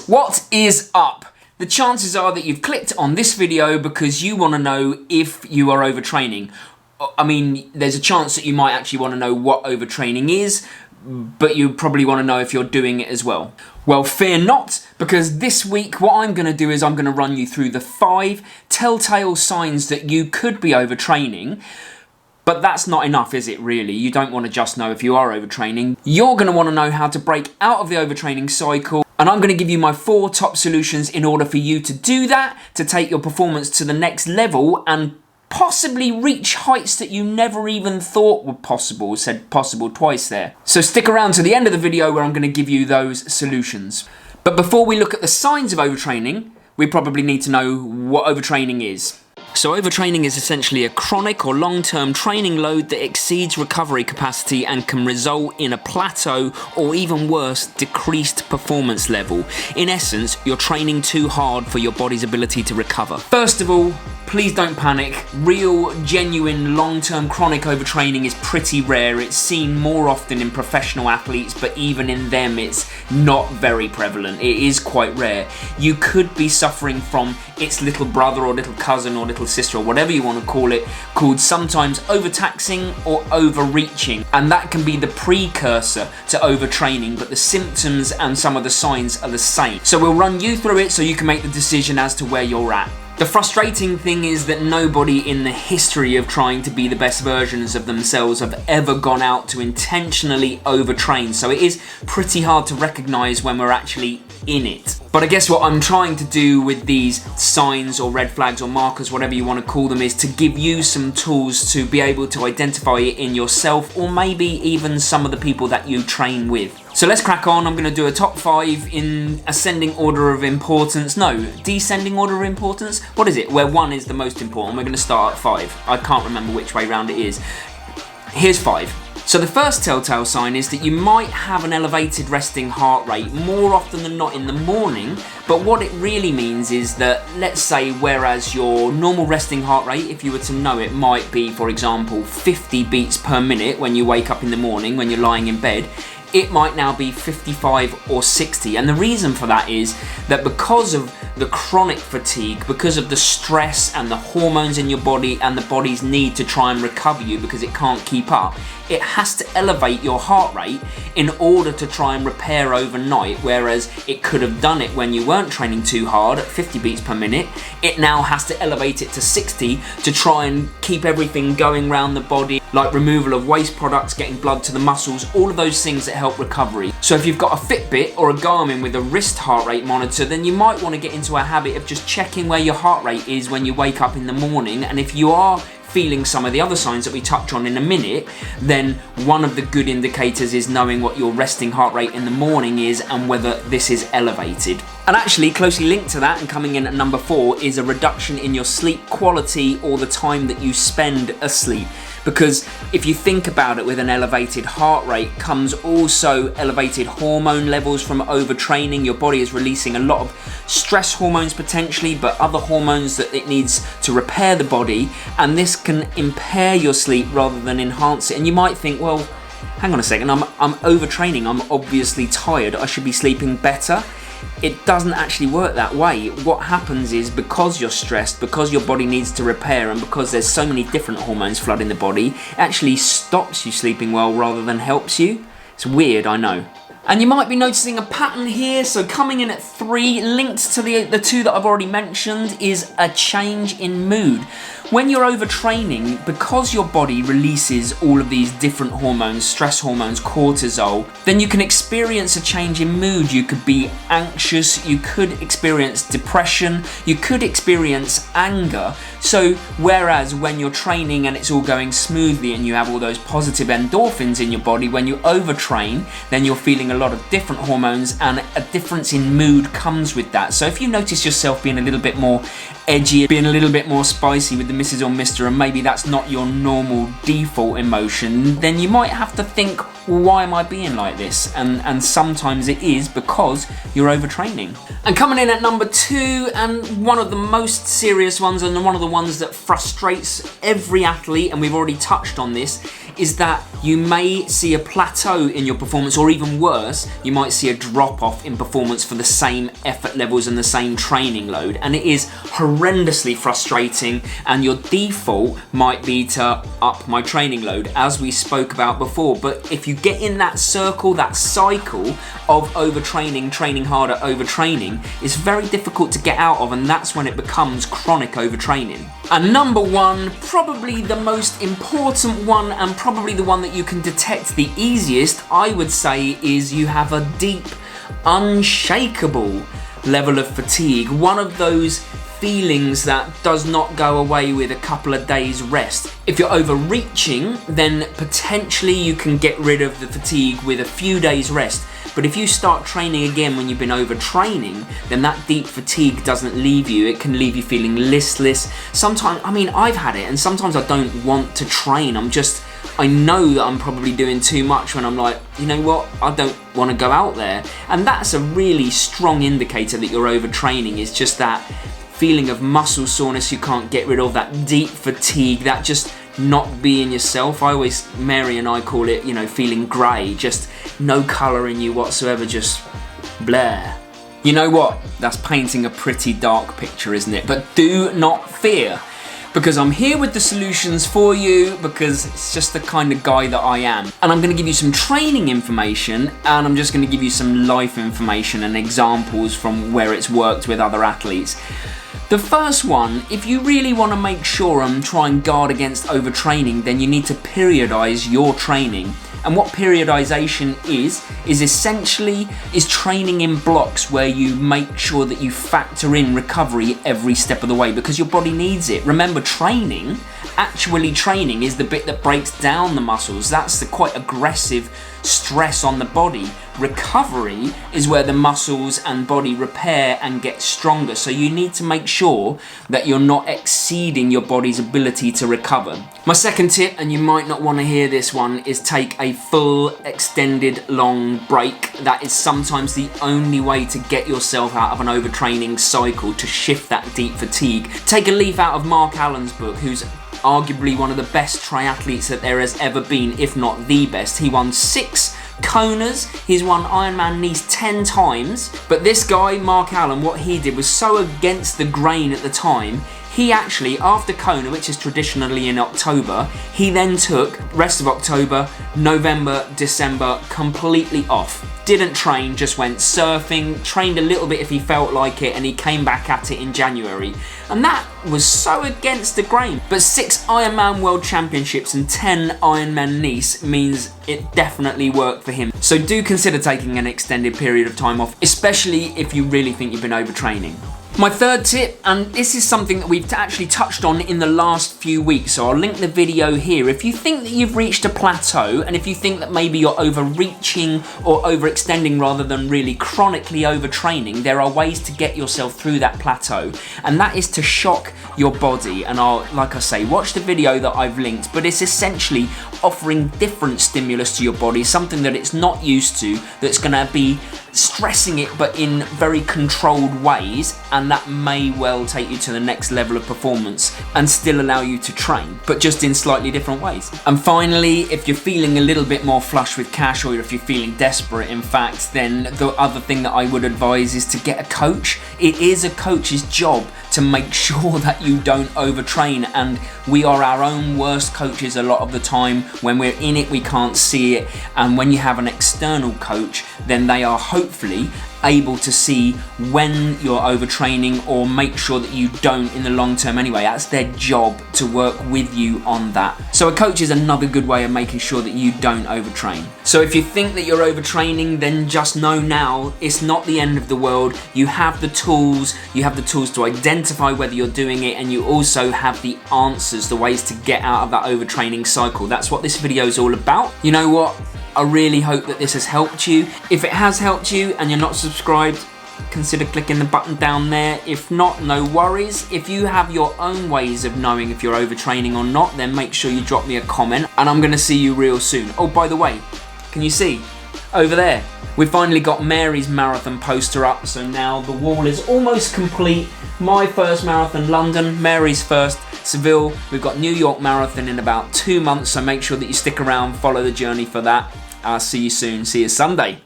What is up? The chances are that you've clicked on this video because you want to know if you are overtraining. I mean, there's a chance that you might actually want to know what overtraining is, but you probably want to know if you're doing it as well. Well, fear not, because this week what I'm going to do is I'm going to run you through the 5 telltale signs that you could be overtraining. But that's not enough, is it, really? You don't want to just know if you are overtraining. You're going to want to know how to break out of the overtraining cycle. And I'm going to give you my 4 top solutions in order for you to do that, to take your performance to the next level and possibly reach heights that you never even thought were possible. Said possible twice there. So stick around to the end of the video where I'm going to give you those solutions. But before we look at the signs of overtraining, we probably need to know what overtraining is. So overtraining is essentially a chronic or long-term training load that exceeds recovery capacity and can result in a plateau or even worse, decreased performance level. In essence, you're training too hard for your body's ability to recover. First of all, please don't panic. Real, genuine, long-term chronic overtraining is pretty rare. It's seen more often in professional athletes, but even in them it's not very prevalent. It is quite rare. You could be suffering from its little brother or little cousin or little sister or whatever you want to call it, called sometimes overtaxing or overreaching. And that can be the precursor to overtraining, but the symptoms and some of the signs are the same. So we'll run you through it so you can make the decision as to where you're at. The frustrating thing is that nobody in the history of trying to be the best versions of themselves have ever gone out to intentionally overtrain, so it is pretty hard to recognise when we're actually in it. But I guess what I'm trying to do with these signs or red flags or markers, whatever you want to call them, is to give you some tools to be able to identify it in yourself or maybe even some of the people that you train with. So let's crack on. I'm going to do a top 5 in ascending order of importance. No, descending order of importance? What is it? Where 1 is the most important. We're going to start at 5. I can't remember which way round it is. Here's 5. So the first telltale sign is that you might have an elevated resting heart rate more often than not in the morning, but what it really means is that, let's say, whereas your normal resting heart rate, if you were to know it, might be, for example, 50 beats per minute when you wake up in the morning, when you're lying in bed, it might now be 55 or 60. And the reason for that is that because of the chronic fatigue, because of the stress and the hormones in your body and the body's need to try and recover you because it can't keep up, it has to elevate your heart rate in order to try and repair overnight, whereas it could have done it when you weren't training too hard at 50 beats per minute. It now has to elevate it to 60 to try and keep everything going around the body, like removal of waste products, getting blood to the muscles, all of those things that help recovery. So if you've got a Fitbit or a Garmin with a wrist heart rate monitor, then you might want to get into a habit of just checking where your heart rate is when you wake up in the morning. And if you are feeling some of the other signs that we touch on in a minute, then one of the good indicators is knowing what your resting heart rate in the morning is and whether this is elevated. And actually, closely linked to that and coming in at number 4 is a reduction in your sleep quality or the time that you spend asleep. Because if you think about it, with an elevated heart rate comes also elevated hormone levels from overtraining. Your body is releasing a lot of stress hormones potentially, but other hormones that it needs to repair the body, and this can impair your sleep rather than enhance it. And you might think, well, hang on a second, I'm overtraining, I'm obviously tired, I should be sleeping better. It doesn't actually work that way. What happens is, because you're stressed, because your body needs to repair, and because there's so many different hormones flooding the body, it actually stops you sleeping well rather than helps you. It's weird, I know. And you might be noticing a pattern here. So coming in at 3, linked to the 2 that I've already mentioned, is a change in mood. When you're overtraining, because your body releases all of these different hormones, stress hormones, cortisol, then you can experience a change in mood. You could be anxious, you could experience depression, you could experience anger. So whereas when you're training and it's all going smoothly and you have all those positive endorphins in your body, when you overtrain, then you're feeling a lot of different hormones, and a difference in mood comes with that. So if you notice yourself being a little bit more edgy, being a little bit more spicy with the Mrs. or Mr., and maybe that's not your normal default emotion, then you might have to think, well, why am I being like this? And sometimes it is because you're overtraining. And coming in at number 2, and one of the most serious ones, and one of the ones that frustrates every athlete, and we've already touched on this, is that you may see a plateau in your performance, or even worse, you might see a drop off in performance for the same effort levels and the same training load. And it is horrendously frustrating, and your default might be to up my training load, as we spoke about before. But if you get in that circle, that cycle of overtraining, training harder, overtraining, it's very difficult to get out of, and that's when it becomes chronic overtraining. And number one, probably the most important one, and probably the one that you can detect the easiest, I would say, is you have a deep, unshakable level of fatigue. One of those feelings that does not go away with a couple of days rest. If you're overreaching, then potentially you can get rid of the fatigue with a few days rest. But if you start training again when you've been overtraining, then that deep fatigue doesn't leave you. It can leave you feeling listless. Sometimes, I mean, I've had it, and sometimes I don't want to train. I know that I'm probably doing too much when I'm like, you know what, I don't want to go out there. And that's a really strong indicator that you're overtraining, is just that feeling of muscle soreness you can't get rid of, that deep fatigue, that just not being yourself. Mary and I call it, feeling grey, just no colour in you whatsoever, just bleh. You know what? That's painting a pretty dark picture, isn't it? But do not fear, because I'm here with the solutions for you, because it's just the kind of guy that I am. And I'm going to give you some training information, and I'm just going to give you some life information and examples from where it's worked with other athletes. The first one, if you really want to make sure and try and guard against overtraining, then you need to periodize your training. And what periodization is essentially training in blocks where you make sure that you factor in recovery every step of the way, because your body needs it. Remember, training is the bit that breaks down the muscles. That's the quite aggressive stress on the body. Recovery is where the muscles and body repair and get stronger. So you need to make sure that you're not exceeding your body's ability to recover. My second tip, and you might not want to hear this one, is take a full, extended, long break. That is sometimes the only way to get yourself out of an overtraining cycle, to shift that deep fatigue. Take a leaf out of Mark Allen's book, who's arguably one of the best triathletes that there has ever been, if not the best. He won 6 Konas, he's won Ironman Nice 10 times. But this guy, Mark Allen, what he did was so against the grain at the time. He actually, after Kona, which is traditionally in October, he then took rest of October, November, December completely off. Didn't train, just went surfing, trained a little bit if he felt like it, and he came back at it in January. And that was so against the grain. But 6 Ironman World Championships and 10 Ironman Nice means it definitely worked for him. So do consider taking an extended period of time off, especially if you really think you've been overtraining. My third tip, and this is something that we've actually touched on in the last few weeks, so I'll link the video here. If you think that you've reached a plateau, and if you think that maybe you're overreaching or overextending rather than really chronically overtraining, there are ways to get yourself through that plateau, and that is to shock your body. And like I say, watch the video that I've linked, but it's essentially offering different stimulus to your body, something that it's not used to, that's gonna be stressing it but in very controlled ways, and that may well take you to the next level of performance and still allow you to train, but just in slightly different ways. And finally, if you're feeling a little bit more flush with cash, or if you're feeling desperate in fact, then the other thing that I would advise is to get a coach. It is a coach's job to make sure that you don't overtrain, and we are our own worst coaches a lot of the time. When we're in it, we can't see it, and when you have an external coach, then they are hopefully able to see when you're overtraining, or make sure that you don't in the long term anyway. That's their job, to work with you on that. So a coach is another good way of making sure that you don't overtrain. So if you think that you're overtraining, then just know now it's not the end of the world. You have the tools to identify whether you're doing it, and you also have the answers, the ways to get out of that overtraining cycle. That's what this video is all about. You know what? I really hope that this has helped you. If it has helped you and you're not subscribed, consider clicking the button down there. If not, no worries. If you have your own ways of knowing if you're overtraining or not, then make sure you drop me a comment, and I'm gonna see you real soon. Oh, by the way, can you see over there? We've finally got Mary's marathon poster up, so now the wall is almost complete, My first marathon, London. Mary's first, Seville. We've got New York Marathon in about 2 months, so make sure that you stick around, follow the journey for that. I'll see you soon. See you Sunday.